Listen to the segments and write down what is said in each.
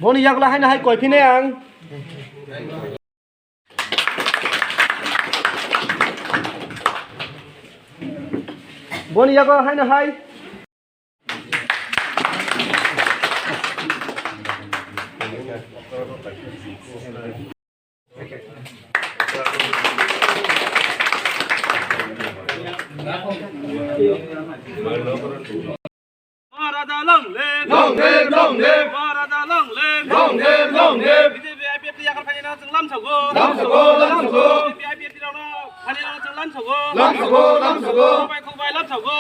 Boni yak lah hai koi phine ang Boni yak lah hai Marada long live Marada long live BJP yakal phani na chung lam sago BJP ra na phani na chung lam sago khoi lam sago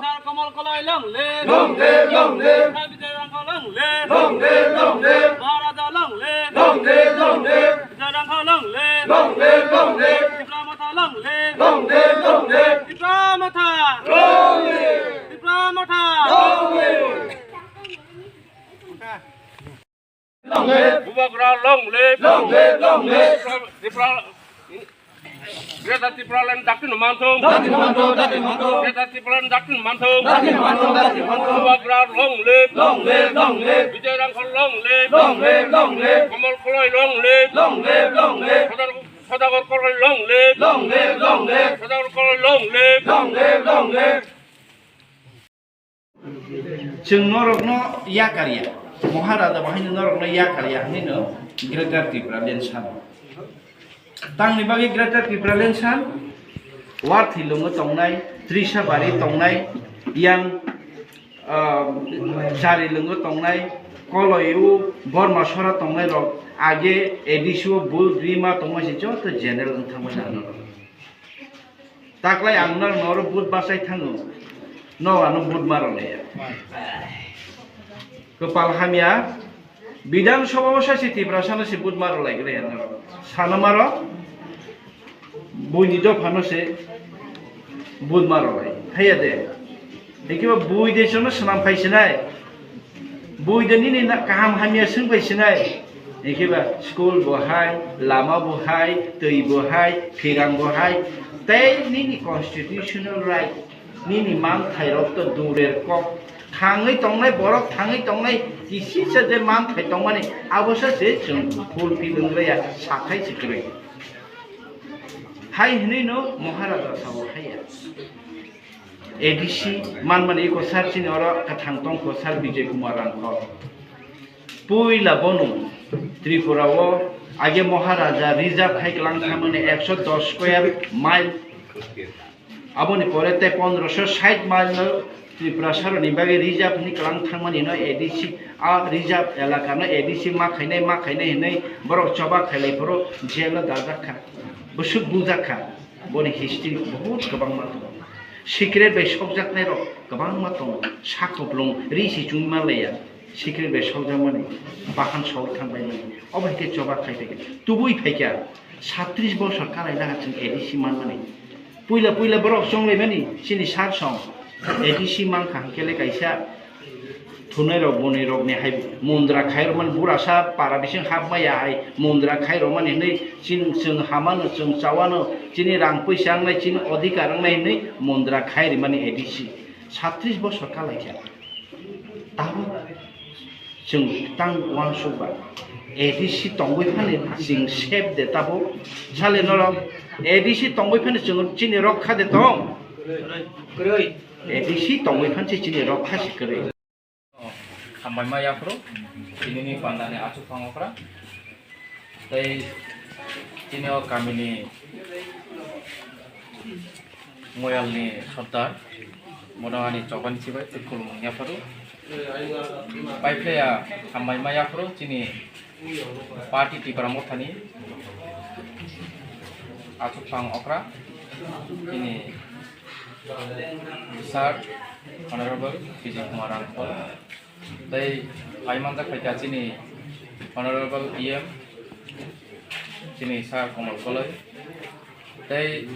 sar kamal kolai long live BJP rang ko long live Marada long live jarang ko long live Dipramata long live Dipramata Bubagra long live Greta Tipralan Dakin Mantung Greta Tipralan Dakin Mantung Bubagra long live Bijarang long live Kamal Koloi long live Sadagor Koloi long live Sadagor Koloi long live Chung norokno yakarya Maharada bahini norokno yakarya nino Greta Tipralan san Tangni bagi Greta Tipralan san Warthi lungo tongnai Trisha bari tongnai yang jari lungo tongnai Koloyu Borma Sora tongnai rok Age edishu bul drima tongnai si joto general unthamana Taklai angnar noro bud basai thangu No anu bud marone Kepal hamia bidang sobawasa si Tiprasana si bud maro lagi ya sana maro bui do phano se bud maro lagi haya de ekiba bui de sono sanam phaisinai bui de ni na kaham hamia sung phaisinai ekiba school bohai lama bohai tui bohai phirang bohai tei ni constitutional right Nini man thai rok to durer kok thangai tongnai borok thangai tongnai kisi se je man thai tongmani abosa je chung fulfill ngreya sathai sikre hai hni no Maharada sawo haya ADC manmani ko sarchin ora kathang tong ko sar Vijay Kumar Rangkho puila bonu Tripura wo age Maharaja reserve khai klang thamane 110 square mile Aboni porete 1560 mile Tripura saroni bagi reserve ni kalang thangmani no ADC a reserve elaka no ADC ma khainai hinai borok choba khailai poro jela dajakha busuk bujakha boni history bahut gobang ma secret bai sobjaknai rok gobang ma tong sakoblong risi chungma leya secret bai sobjakmani bahan sok thangbai mani obaite choba khaiteke tubui phaikya 37 বছর কালাই লাগাছেন ADC manmani Puila borok song le mani sini sar song ADC man khang kele kaisa thunai rok boni rok ne hai mundra khair man burasa para bising hab maya hai mundra khair man nei chin chung haman chung chawano chini rang paisa nai chin odhikar nai nei mundra khair mani ADC 36 বছর kalai kya tabo chung tang wang soba ADC tongoi phane sing shape de tabo chale norok ADC tongoi phane chung chini rokha de tong kroi ADC tongoi phane chini rokha si kroi sampai maya pro ini pandane acu pangokra tai ini kami ni moyal ni sardar modani coban sibai kulung nya pro pai playa sampai maya pro chini party Tripura mothani acu pangokra ini Sir Honorable Vijay Kumar Rangkol, they Paimanja Kaita Chini Honorable EM Chini Sir Komal Koloi, they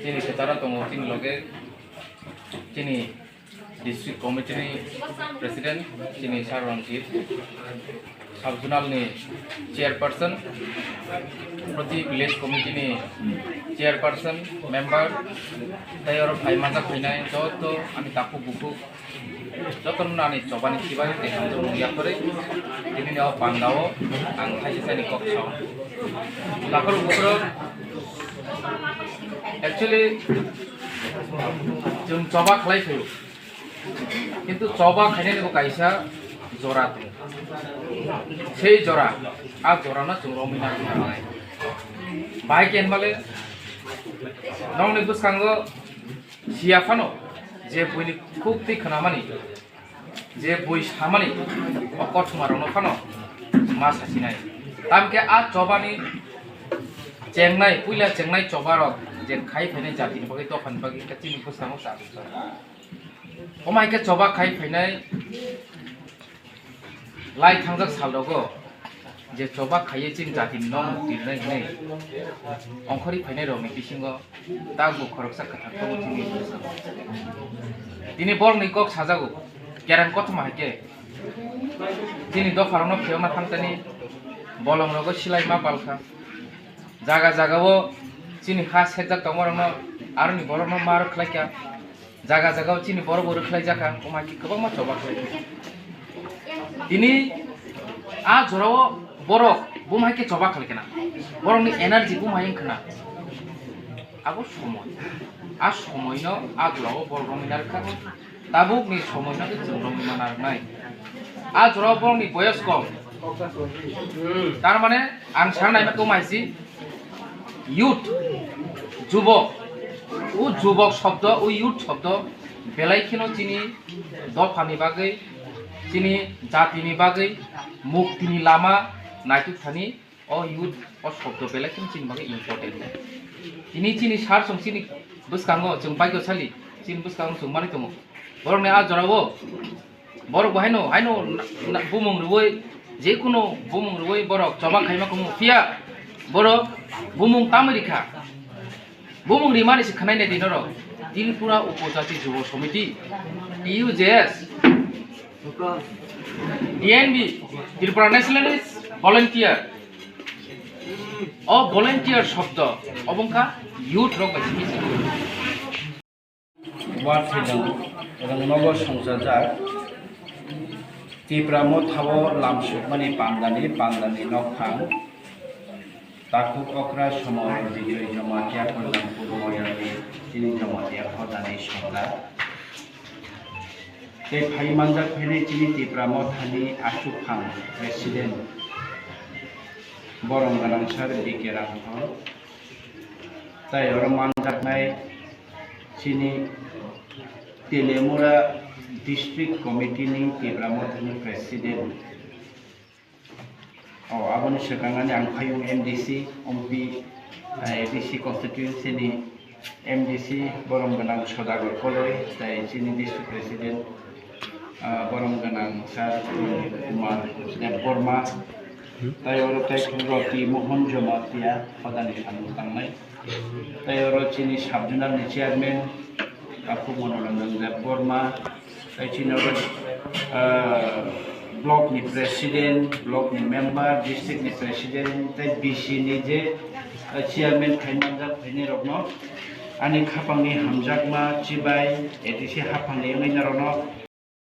Chini Setara Tomo Chini Loge Chini District Committee President Chini Sir Ranjit Subzonal ni Chairperson Proti Village Committee ni Chairperson Member Tay oro Paimanja Kainai joto ami tapu buku joto nani cobani kibai dengan jumlah kore ini ni awak pandao angkai sisa ni kokso lakor bukro actually jum coba kelai tu কিন্তু coba খাইনে নিবো কাইসা জোড়া তো সেই জোড়া আর জোড়া না জোড়া মিনা নাই বাইক এনবালে নংনি বুসকাঙ্গ সিয়াফানো যে বইনি খুব তি খানামানি যে বই সামানি অকট মারনো ফানো মা সাসিনাই তামকে আ চবানি চেংনাই পুইলা চেংনাই চবারক যে খাই ফাইনে জাতিনি বাকি তফান বাকি কাচিনি বুসকাঙ্গ সাবি ওমাইকে চবা খাই ফাইনাই লাই থাংজাক সালদগো যে চবা খাইয়ে চিন জাতিনি নং তিরনাই নাই অংখরি ফাইনাই রমি বিসিঙ্গ তাগো খরকসা কথা তো চিনি তিনি বলনি কক সাজাগো গ্যারান কত মাইকে তিনি দফারনো ফেওনা থাংতানি বলং রগো সিলাই মা পালখা জাগা জাগাও চিনি খা সেজাক তমরনো আরনি বরনো মার খলাইকা জাগা জাগাও চিনি বড় বড় খলাই জাকা ওমাকি গোबां मा চবা খলাই তিনি আ জরাও বড় বুমাইকে চবা খলাই কেনা বরংনি এনার্জি বুমাইং খানা আবো সময় আ সময়নো আ জরাও বড় রমিনার খাবো তাবুক নি সময়নো जों রমিনার নাই আ জরাও বরংনি বয়স কম তার মানে আং সাংনাই মাকে মাইছি ইউথ যুবক ও যুবক শব্দ ও ইউথ শব্দ বেলাইখিনো চিনি দফানি বাগै চিনি জাতিनि বাগै মুক্তিनि लामा नायटुक थानि अ इयुथ अ शब्द बेलाइखिनो चिनि बागै इम्पोर्टेन्ट चिनि चिनि सार सं चिनि बुसकांगो जों बाग्यशाली चिनि बुसकांगो जों मानि दङ बरंनि आ जरावो बर बहायनो हायनो बुमुं रुवै जेकुनो बुमुं रुवै बरक जमा खाइमा कुमु फिया बर बुमुं तामरिखा बुमुं रिमानि सिखानाय ने दिनरो त्रिपुरा उपजाति যুব समिति TUJS DNB Tripura nationalist volunteer volunteer शब्द अबंका youth रक बायसि वाथिदों एबं नगर संसार त्रिपुरा मथावो लामसुक माने पांदानि नखां ताकु अक्रा समाव बिजय जमातिया कल्याणपुर मयानि चिनि जमातिया हदानि संगा ते फाइमानजा फेने चिनि त्रिपुरा मथानि आसुखां प्रेसिडेंट बरंगारां सार बिके रांख ताय और मानजाकनाय चिनि तेलेमुरा डिस्ट्रिक्ट कमिटिनि त्रिपुरा मथानि president aboni sekangani ang payung MDC ompi ADC constituency ni MDC borong ganang Sodagar Koloi tai chini district president borong ganang Sar Kumar Deborma tai oro tai Roti Mohon Jomatia padani sanu tangnai tai oro chini subdivisional ni chairman Apu Monolandang Deborma tai chini oro block ni president, block ni member, district ni president, tai BC ni je chairman khainanjak phaini rokno ani khapangni hamjakma chibai ADC hapangni ngai narokno